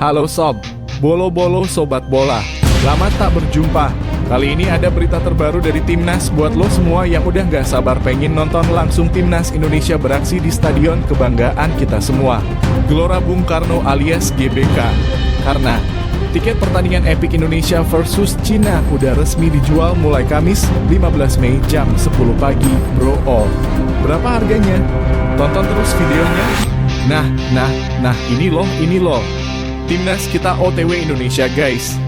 Halo sob, bolo-bolo sobat bola. Lama tak berjumpa. Kali ini ada berita terbaru dari Timnas buat lo semua yang udah gak sabar pengen nonton langsung Timnas Indonesia beraksi di Stadion Kebanggaan kita semua, Gelora Bung Karno alias GBK. Karena tiket pertandingan Epic Indonesia versus Cina udah resmi dijual mulai Kamis 15 Mei jam 10 pagi, bro. Berapa harganya? Tonton terus videonya. Nah, ini loh. Timnas kita OTW Indonesia guys.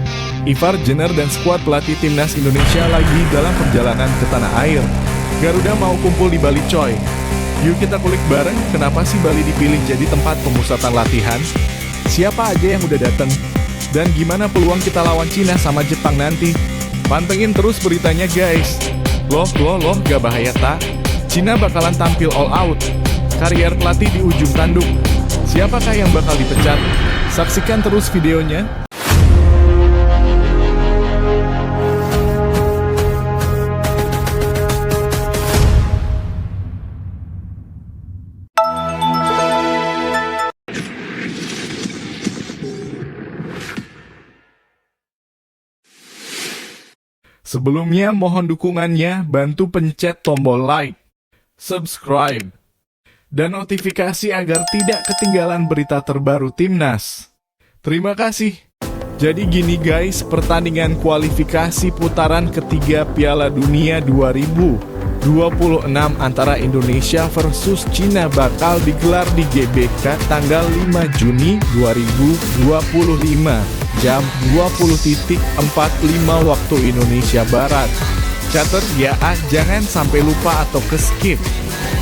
Ivar Jenner dan skuad pelatih Timnas Indonesia lagi dalam perjalanan ke tanah air. Garuda mau kumpul di Bali coy. Yuk kita kulik bareng kenapa sih Bali dipilih jadi tempat pemusatan latihan? Siapa aja yang udah dateng? Dan gimana peluang kita lawan Cina sama Jepang nanti? Pantengin terus beritanya guys. Loh, gak bahaya tak? Cina bakalan tampil all out. Karier pelatih di ujung tanduk. Siapakah yang bakal dipecat? Saksikan terus videonya. Sebelumnya mohon dukungannya, bantu pencet tombol like, subscribe, dan notifikasi agar tidak ketinggalan berita terbaru Timnas. Terima kasih. Jadi gini guys, pertandingan kualifikasi putaran ketiga Piala Dunia 2026 antara Indonesia versus Cina bakal digelar di GBK tanggal 5 Juni 2025 jam 20.45 waktu Indonesia Barat. Catat ya, jangan sampai lupa atau ke-skip.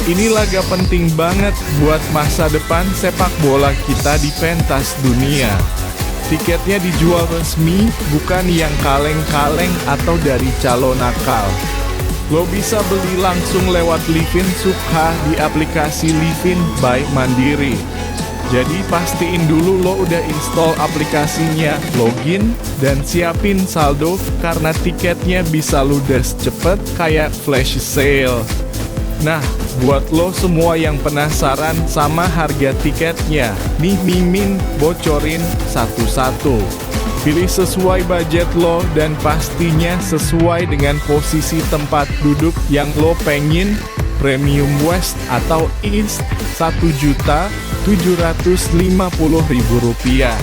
Ini laga penting banget buat masa depan sepak bola kita di pentas dunia. Tiketnya dijual resmi, bukan yang kaleng-kaleng atau dari calon nakal. Lo bisa beli langsung lewat Livin Sukha di aplikasi Livin by Mandiri. Jadi pastiin dulu lo udah install aplikasinya, login, dan siapin saldo karena tiketnya bisa ludes cepet kayak flash sale. Nah, buat lo semua yang penasaran sama harga tiketnya, nih Mimin bocorin satu-satu. Pilih sesuai budget lo dan pastinya sesuai dengan posisi tempat duduk yang lo pengen, Premium West atau East, Rp1.750.000.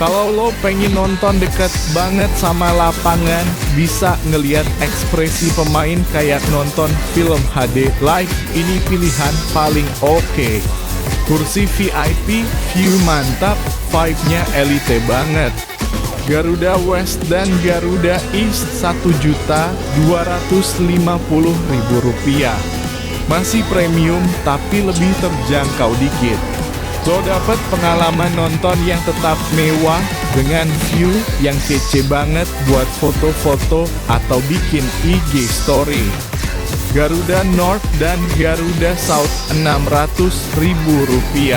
Kalau lo pengen nonton deket banget sama lapangan, bisa ngeliat ekspresi pemain kayak nonton film HD live, ini pilihan paling oke. Kursi VIP, view mantap, vibe-nya elite banget. Garuda West dan Garuda East Rp1.250.000. Masih premium tapi lebih terjangkau dikit. Lo dapat pengalaman nonton yang tetap mewah dengan view yang kece banget buat foto-foto atau bikin IG story. Garuda North dan Garuda South Rp600.000.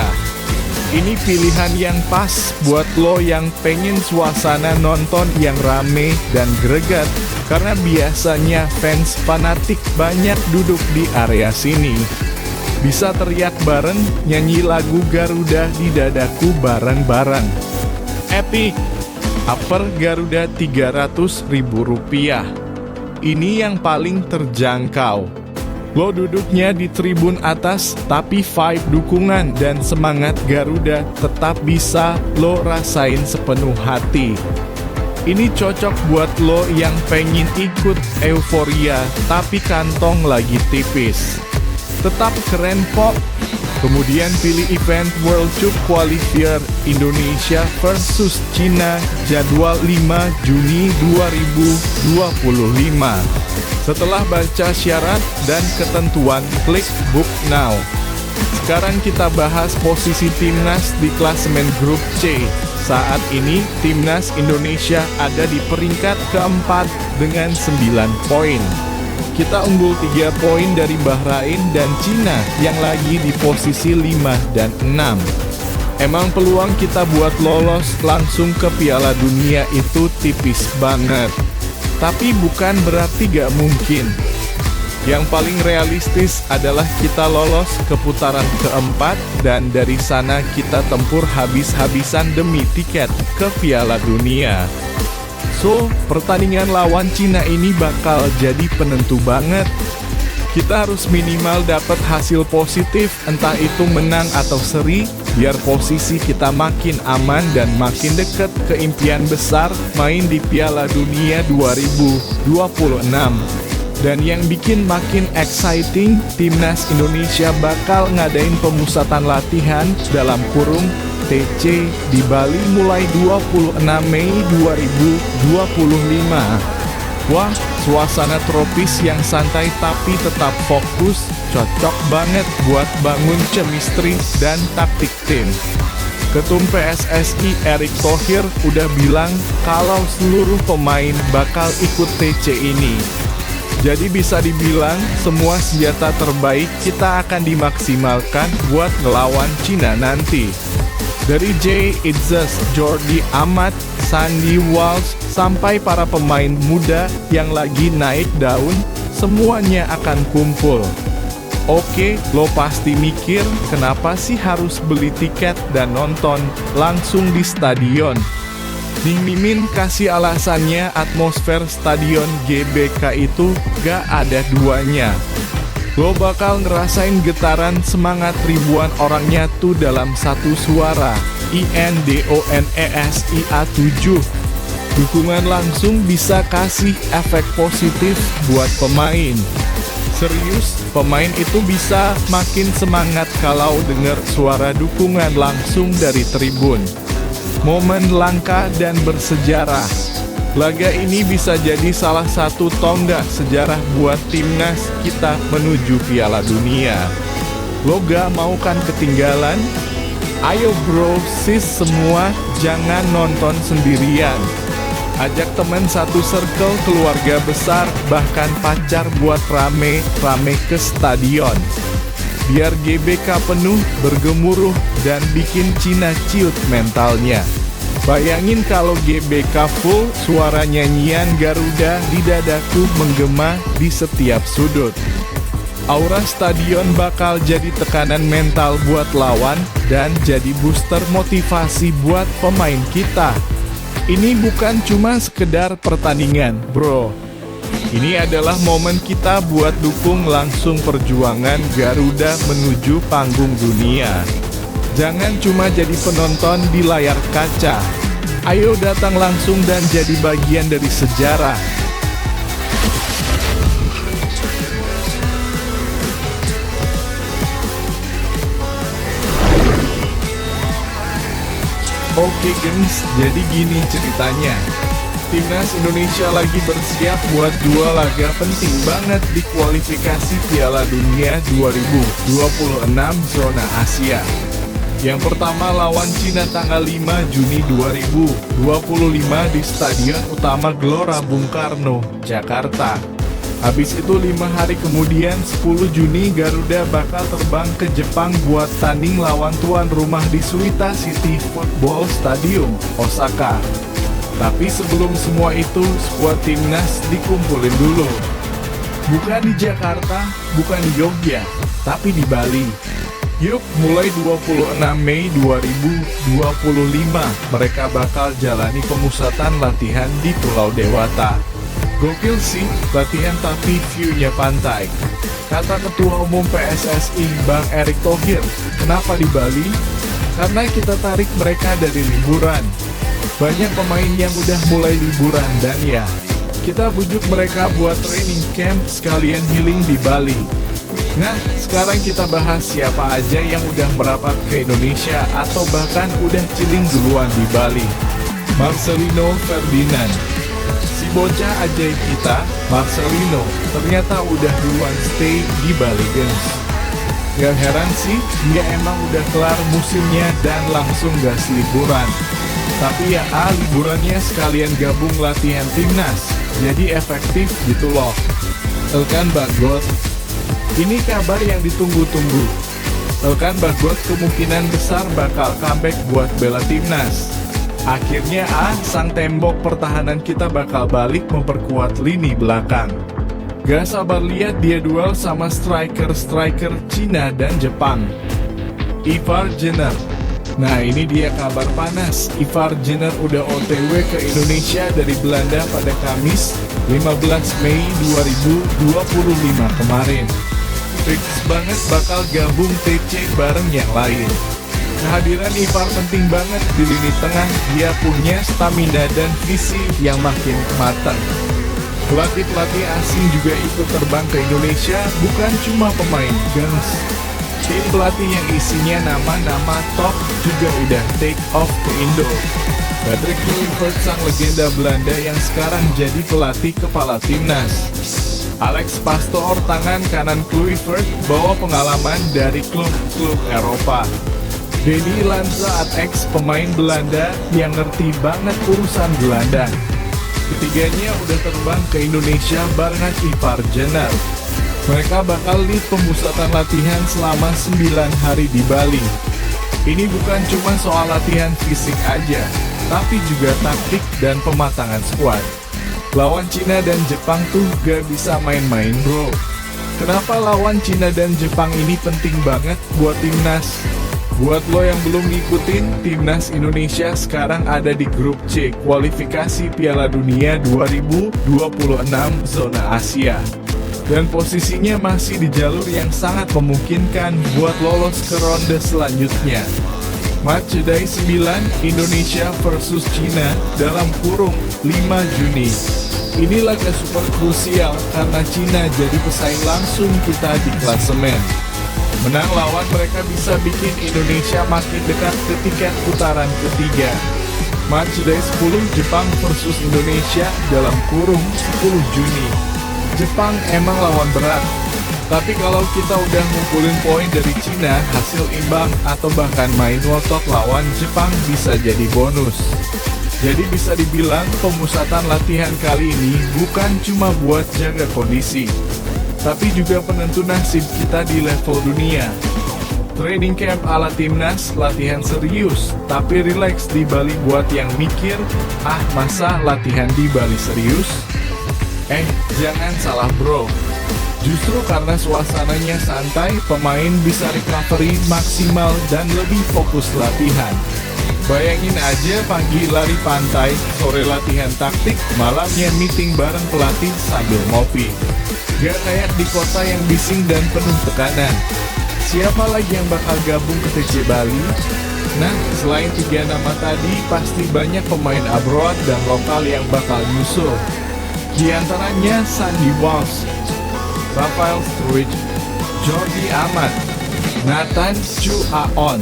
Ini pilihan yang pas buat lo yang pengen suasana nonton yang rame dan greget, karena biasanya fans fanatik banyak duduk di area sini. Bisa teriak bareng, nyanyi lagu Garuda di dadaku bareng-bareng. Epic Upper Garuda Rp300.000. Ini yang paling terjangkau. Lo duduknya di tribun atas, tapi vibe dukungan dan semangat Garuda tetap bisa lo rasain sepenuh hati. Ini cocok buat lo yang pengen ikut euforia, tapi kantong lagi tipis. Tetap keren pop. Kemudian pilih event World Cup Qualifier Indonesia versus Cina jadwal 5 Juni 2025. Setelah baca syarat dan ketentuan, klik book now. Sekarang kita bahas posisi Timnas di klasemen grup C. Saat ini Timnas Indonesia ada di peringkat keempat dengan 9 poin. Kita unggul 3 poin dari Bahrain dan Cina yang lagi di posisi 5 dan 6. Emang peluang kita buat lolos langsung ke Piala Dunia itu tipis banget. Tapi bukan berarti gak mungkin. Yang paling realistis adalah kita lolos ke putaran keempat, dan dari sana kita tempur habis-habisan demi tiket ke Piala Dunia. So, pertandingan lawan Cina ini bakal jadi penentu banget. Kita harus minimal dapat hasil positif, entah itu menang atau seri, biar posisi kita makin aman dan makin dekat ke impian besar main di Piala Dunia 2026. Dan yang bikin makin exciting, Timnas Indonesia bakal ngadain pemusatan latihan dalam kurung TC di Bali mulai 26 Mei 2025. Wah, suasana tropis yang santai tapi tetap fokus, cocok banget buat bangun chemistry dan taktik tim. Ketum PSSI Erick Thohir udah bilang kalau seluruh pemain bakal ikut TC ini. Jadi bisa dibilang semua senjata terbaik kita akan dimaksimalkan buat ngelawan Cina nanti. Dari Jay Itzes, Jordi Amat, Sandy Walsh, sampai para pemain muda yang lagi naik daun, semuanya akan kumpul. Oke, lo pasti mikir kenapa sih harus beli tiket dan nonton langsung di stadion? Ning Mimin kasih alasannya, atmosfer stadion GBK itu gak ada duanya. Lo bakal ngerasain getaran semangat ribuan orang nyatu dalam satu suara, INDONESIA 7. Dukungan langsung bisa kasih efek positif buat pemain. Serius, pemain itu bisa makin semangat kalau dengar suara dukungan langsung dari tribun. Momen langka dan bersejarah. Laga ini bisa jadi salah satu tonggak sejarah buat timnas kita menuju Piala Dunia. Lo gak mau kan ketinggalan? Ayo bro, sis semua, jangan nonton sendirian. Ajak temen satu circle, keluarga besar, bahkan pacar buat rame-rame ke stadion. Biar GBK penuh, bergemuruh, dan bikin Cina ciut mentalnya. Bayangin kalau GBK full, suara nyanyian Garuda di dadaku menggema di setiap sudut. Aura stadion bakal jadi tekanan mental buat lawan, dan jadi booster motivasi buat pemain kita. Ini bukan cuma sekedar pertandingan, bro. Ini adalah momen kita buat dukung langsung perjuangan Garuda menuju panggung dunia. Jangan cuma jadi penonton di layar kaca. Ayo datang langsung dan jadi bagian dari sejarah. Oke gengs, jadi gini ceritanya. Timnas Indonesia lagi bersiap buat dua laga penting banget di kualifikasi Piala Dunia 2026 zona Asia. Yang pertama lawan Cina tanggal 5 Juni 2025 di Stadion Utama Gelora Bung Karno, Jakarta. Habis itu 5 hari kemudian 10 Juni Garuda bakal terbang ke Jepang buat tanding lawan tuan rumah di Suita City Football Stadium, Osaka. Tapi sebelum semua itu, skuad timnas dikumpulin dulu. Bukan di Jakarta, bukan di Jogja, tapi di Bali. Yuk, mulai 26 Mei 2025, mereka bakal jalani pemusatan latihan di Pulau Dewata. Gokil sih, latihan tapi view-nya pantai. Kata Ketua Umum PSSI Bang Erick Thohir, kenapa di Bali? Karena kita tarik mereka dari liburan. Banyak pemain yang udah mulai liburan dan ya, kita bujuk mereka buat training camp sekalian healing di Bali. Nah, sekarang kita bahas siapa aja yang udah merapat ke Indonesia atau bahkan udah chilling duluan di Bali. Marcelino Ferdinand. Si bocah ajaib kita, Marcelino, ternyata udah duluan stay di Bali gengs. Gak heran sih, dia emang udah kelar musimnya dan langsung gas liburan. Tapi ya liburannya sekalian gabung latihan timnas, jadi efektif gitu loh. Elkan Bagot. Ini kabar yang ditunggu-tunggu. Elkan Bagot kemungkinan besar bakal comeback buat bela timnas. Akhirnya sang tembok pertahanan kita bakal balik memperkuat lini belakang. Gak sabar lihat dia duel sama striker-striker Cina dan Jepang. Ivar Jenner. Nah, ini dia kabar panas. Ivar Jenner udah OTW ke Indonesia dari Belanda pada Kamis 15 Mei 2025 kemarin. Fix banget bakal gabung TC bareng yang lain. Kehadiran Ivar penting banget di lini tengah. Dia punya stamina dan visi yang makin matang. Pelatih-pelatih asing juga ikut terbang ke Indonesia, bukan cuma pemain Guns. Tim pelatih yang isinya nama-nama top juga udah take off ke Indo. Patrick Kluivert, sang legenda Belanda yang sekarang jadi pelatih kepala timnas. Alex Pastoor, tangan kanan Kluivert, bawa pengalaman dari klub-klub Eropa. Denny Lanza, ex pemain Belanda yang ngerti banget urusan Belanda. Ketiganya udah terbang ke Indonesia barengan Ivar Jenner. Mereka bakal lead pemusatan latihan selama 9 hari di Bali. Ini bukan cuma soal latihan fisik aja, tapi juga taktik dan pematangan skuad. Lawan Cina dan Jepang tuh gak bisa main-main bro. Kenapa lawan Cina dan Jepang ini penting banget buat timnas? Buat lo yang belum ngikutin, timnas Indonesia sekarang ada di grup C kualifikasi Piala Dunia 2026 zona Asia. Dan posisinya masih di jalur yang sangat memungkinkan buat lolos ke ronde selanjutnya. Matchday 9 Indonesia versus Cina dalam kurung 5 Juni. Ini laga super krusial karena Cina jadi pesaing langsung kita di klasemen. Menang lawan mereka bisa bikin Indonesia makin dekat ke tiket putaran ketiga. Matchday 10 Jepang versus Indonesia dalam kurung 10 Juni. Jepang emang lawan berat, tapi kalau kita udah ngumpulin poin dari Cina, hasil imbang atau bahkan main wotot lawan Jepang bisa jadi bonus. Jadi bisa dibilang pemusatan latihan kali ini bukan cuma buat jaga kondisi, tapi juga penentu nasib kita di level dunia. Training camp ala timnas, latihan serius, tapi relax di Bali buat yang mikir, masa latihan di Bali serius? Jangan salah bro. Justru karena suasananya santai, pemain bisa recovery maksimal dan lebih fokus latihan. Bayangin aja pagi lari pantai, sore latihan taktik, malamnya meeting bareng pelatih sambil ngopi. Gak kayak di kota yang bising dan penuh tekanan. Siapa lagi yang bakal gabung ke TC Bali? Nah, selain 3 nama tadi, pasti banyak pemain abroad dan lokal yang bakal nyusul. Di antaranya Sandy Walsh, Rafael Struijk, Jordi Amat, Nathan Chuaon,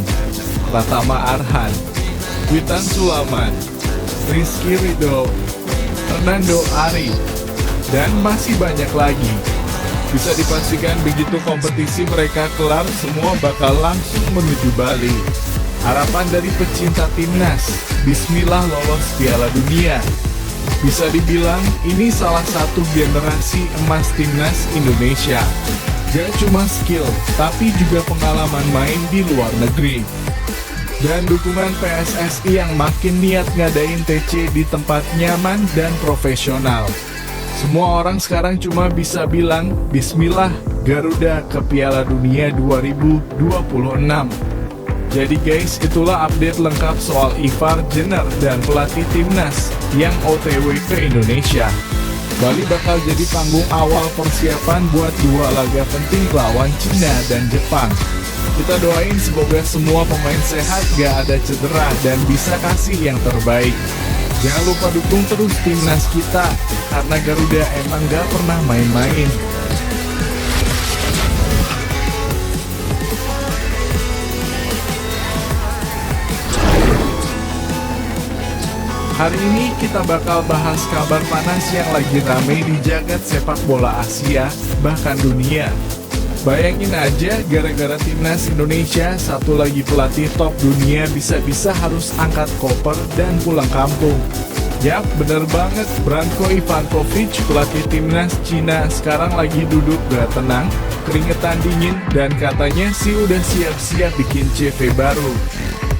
Pratama Arhan, Witan Sulaiman, Rizky Ridho, Fernando Ari, dan masih banyak lagi. Bisa dipastikan begitu kompetisi mereka kelar, semua bakal langsung menuju Bali. Harapan dari pecinta timnas, bismillah lolos Piala Dunia. Bisa dibilang ini salah satu generasi emas timnas Indonesia. Gak cuma skill, tapi juga pengalaman main di luar negeri. Dan dukungan PSSI yang makin niat ngadain TC di tempat nyaman dan profesional. Semua orang sekarang cuma bisa bilang, bismillah Garuda ke Piala Dunia 2026. Jadi guys, itulah update lengkap soal Ivar Jenner dan pelatih timnas yang OTW ke Indonesia. Bali bakal jadi panggung awal persiapan buat 2 laga penting lawan Cina dan Jepang. Kita doain semoga semua pemain sehat, gak ada cedera, dan bisa kasih yang terbaik. Jangan lupa dukung terus timnas kita, karena Garuda emang gak pernah main-main. Hari ini kita bakal bahas kabar panas yang lagi rame di jagat sepak bola Asia, bahkan dunia. Bayangin aja, gara-gara timnas Indonesia, satu lagi pelatih top dunia bisa-bisa harus angkat koper dan pulang kampung. Yap, bener banget, Branko Ivankovic, pelatih timnas Cina, sekarang lagi duduk gak tenang, keringetan dingin, dan katanya sih udah siap-siap bikin CV baru.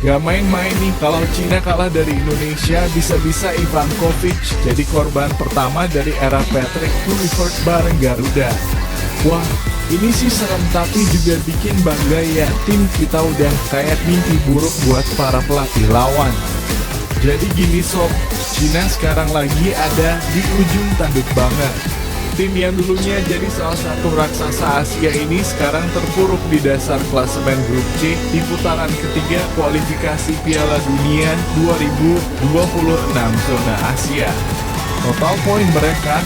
Gak main-main nih kalau Cina kalah dari Indonesia, bisa-bisa Ivan Kovic jadi korban pertama dari era Patrick Kluivert bareng Garuda. Wah, ini sih serem tapi juga bikin bangga ya, tim kita udah kayak mimpi buruk buat para pelatih lawan. Jadi gini sob, Cina sekarang lagi ada di ujung tanduk banget. Tim yang dulunya jadi salah satu raksasa Asia ini sekarang terpuruk di dasar klasemen grup C di putaran ketiga kualifikasi Piala Dunia 2026 zona Asia. Total poin mereka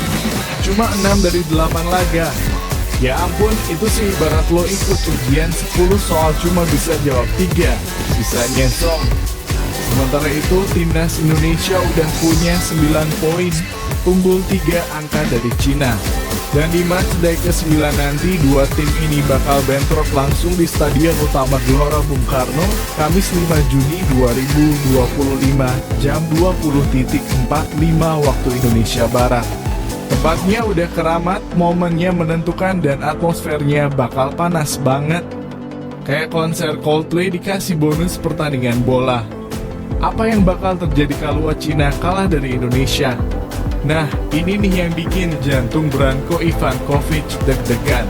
cuma 6 dari 8 laga. Ya ampun, itu sih ibarat lo ikut ujian 10 soal cuma bisa jawab 3, sisanya song. Sementara itu, timnas Indonesia udah punya 9 poin, unggul 3 angka dari Cina. Dan di matchday ke-9 nanti, dua tim ini bakal bentrok langsung di Stadion Utama Gelora Bung Karno, Kamis 5 Juni 2025, jam 20.45 waktu Indonesia Barat. Tempatnya udah keramat, momennya menentukan dan atmosfernya bakal panas banget. Kayak konser Coldplay dikasih bonus pertandingan bola. Apa yang bakal terjadi kalau Cina kalah dari Indonesia? Nah, ini nih yang bikin jantung Branko Ivan Kovic deg-degan.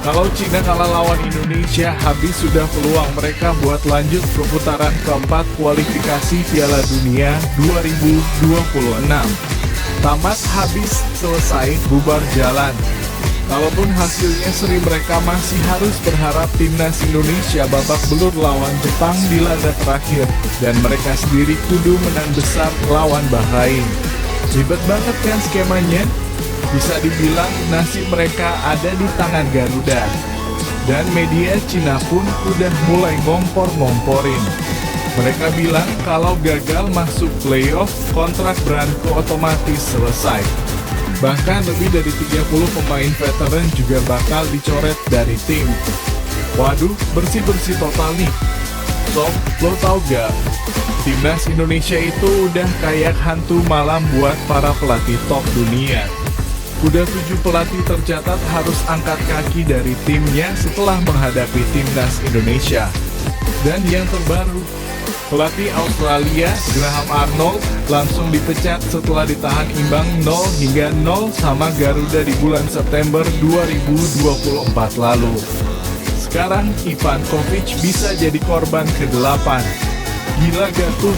Kalau Cina kalah lawan Indonesia, habis sudah peluang mereka buat lanjut ke putaran keempat kualifikasi Piala Dunia 2026. Tamat, habis, selesai, bubar jalan. Kalaupun hasilnya seri, mereka masih harus berharap timnas Indonesia babak belur lawan Jepang di laga terakhir, dan mereka sendiri kudu menang besar lawan Bahrain. Ribet banget kan skemanya? Bisa dibilang nasib mereka ada di tangan Garuda. Dan media Cina pun udah mulai ngompor-ngomporin. Mereka bilang kalau gagal masuk playoff, kontrak Branko otomatis selesai. Bahkan lebih dari 30 pemain veteran juga bakal dicoret dari tim. Waduh, bersih-bersih total nih. Sob, lo tau gak? Timnas Indonesia itu udah kayak hantu malam buat para pelatih top dunia. Udah 7 pelatih tercatat harus angkat kaki dari timnya setelah menghadapi timnas Indonesia. Dan yang terbaru, pelatih Australia, Graham Arnold, langsung dipecat setelah ditahan imbang 0 hingga 0 sama Garuda di bulan September 2024 lalu. Sekarang Ivan Kovic bisa jadi korban ke-8. Gila gak tuh?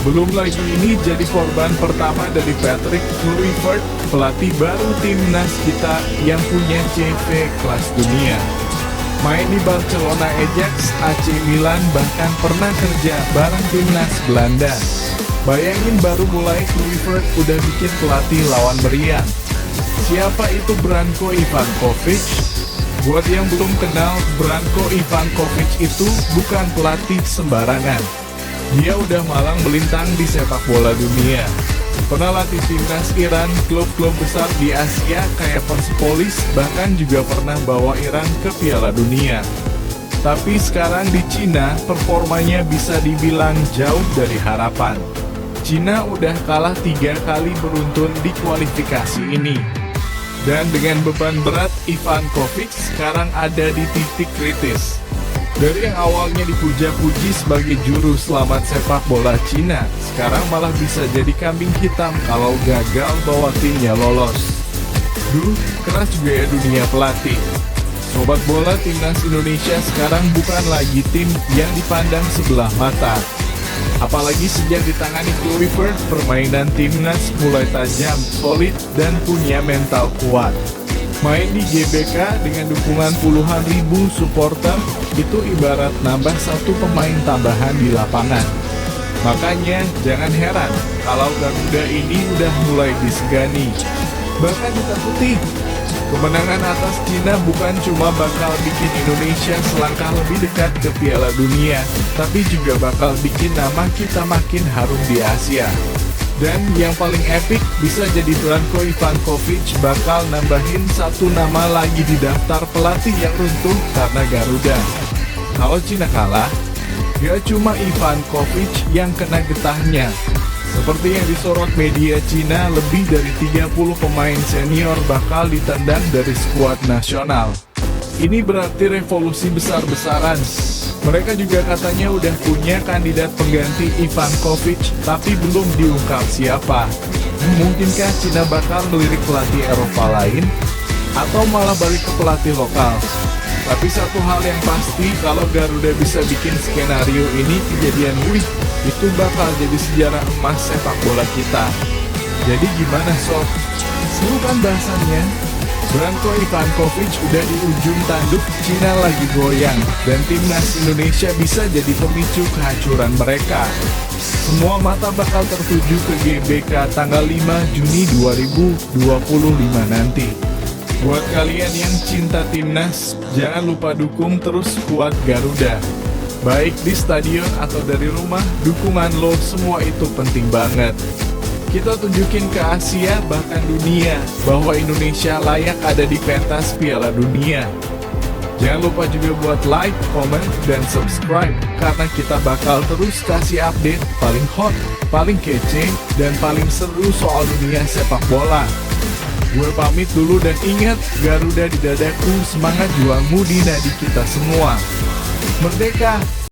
Belum lagi ini jadi korban pertama dari Patrick Kluivert, pelatih baru timnas kita yang punya CV kelas dunia. Main di Barcelona, Ajax, AC Milan, bahkan pernah kerja bareng timnas Belanda. Bayangin baru mulai Kluivert udah bikin pelatih lawan meriang. Siapa itu Branko Ivan Kovic? Buat yang belum kenal, Branko Ivan Kovic itu bukan pelatih sembarangan. Dia udah malang melintang di sepak bola dunia. Pernah latih timnas Iran, klub-klub besar di Asia kayak Persepolis, bahkan juga pernah bawa Iran ke Piala Dunia. Tapi sekarang di Cina, performanya bisa dibilang jauh dari harapan. Cina udah kalah 3 kali beruntun di kualifikasi ini. Dan dengan beban berat, Ivan Kovic sekarang ada di titik kritis. Dari yang awalnya dipuja-puji sebagai juru selamat sepak bola Cina, sekarang malah bisa jadi kambing hitam kalau gagal bawa timnya lolos. Duh, keras juga ya dunia pelatih. Sobat bola, timnas Indonesia sekarang bukan lagi tim yang dipandang sebelah mata. Apalagi sejak ditangani Kluivert, permainan timnas mulai tajam, solid, dan punya mental kuat. Main di GBK dengan dukungan puluhan ribu supporter itu ibarat nambah satu pemain tambahan di lapangan. Makanya jangan heran kalau Garuda ini udah mulai disegani. Bahkan ditakuti. Kemenangan atas Cina bukan cuma bakal bikin Indonesia selangkah lebih dekat ke Piala Dunia, tapi juga bakal bikin nama kita makin harum di Asia. Dan yang paling epic, bisa jadi Branko Ivan Kovic bakal nambahin satu nama lagi di daftar pelatih yang runtuh karena Garuda. Kalau Cina kalah, gak cuma Ivan Kovic yang kena getahnya. Seperti yang disorot media Cina, lebih dari 30 pemain senior bakal ditendang dari skuad nasional. Ini berarti revolusi besar-besaran. Mereka juga katanya udah punya kandidat pengganti Ivan Kovic, tapi belum diungkap siapa. Mungkinkah Cina bakal melirik pelatih Eropa lain? Atau malah balik ke pelatih lokal? Tapi satu hal yang pasti, kalau Garuda bisa bikin skenario ini kejadian, itu bakal jadi sejarah emas sepak bola kita. Jadi gimana sob? Seru kan bahasannya? Branko Ivankovic udah di ujung tanduk, Cina lagi goyang, dan timnas Indonesia bisa jadi pemicu kehancuran mereka. Semua mata bakal tertuju ke GBK tanggal 5 Juni 2025 nanti. Buat kalian yang cinta timnas, jangan lupa dukung terus kuat Garuda. Baik di stadion atau dari rumah, dukungan lo semua itu penting banget. Kita tunjukin ke Asia bahkan dunia bahwa Indonesia layak ada di pentas Piala Dunia. Jangan lupa juga buat like, comment, dan subscribe karena kita bakal terus kasih update paling hot, paling kece, dan paling seru soal dunia sepak bola. Gue pamit dulu dan ingat, Garuda di dadaku, semangat juangmu di nadi kita semua. Merdeka!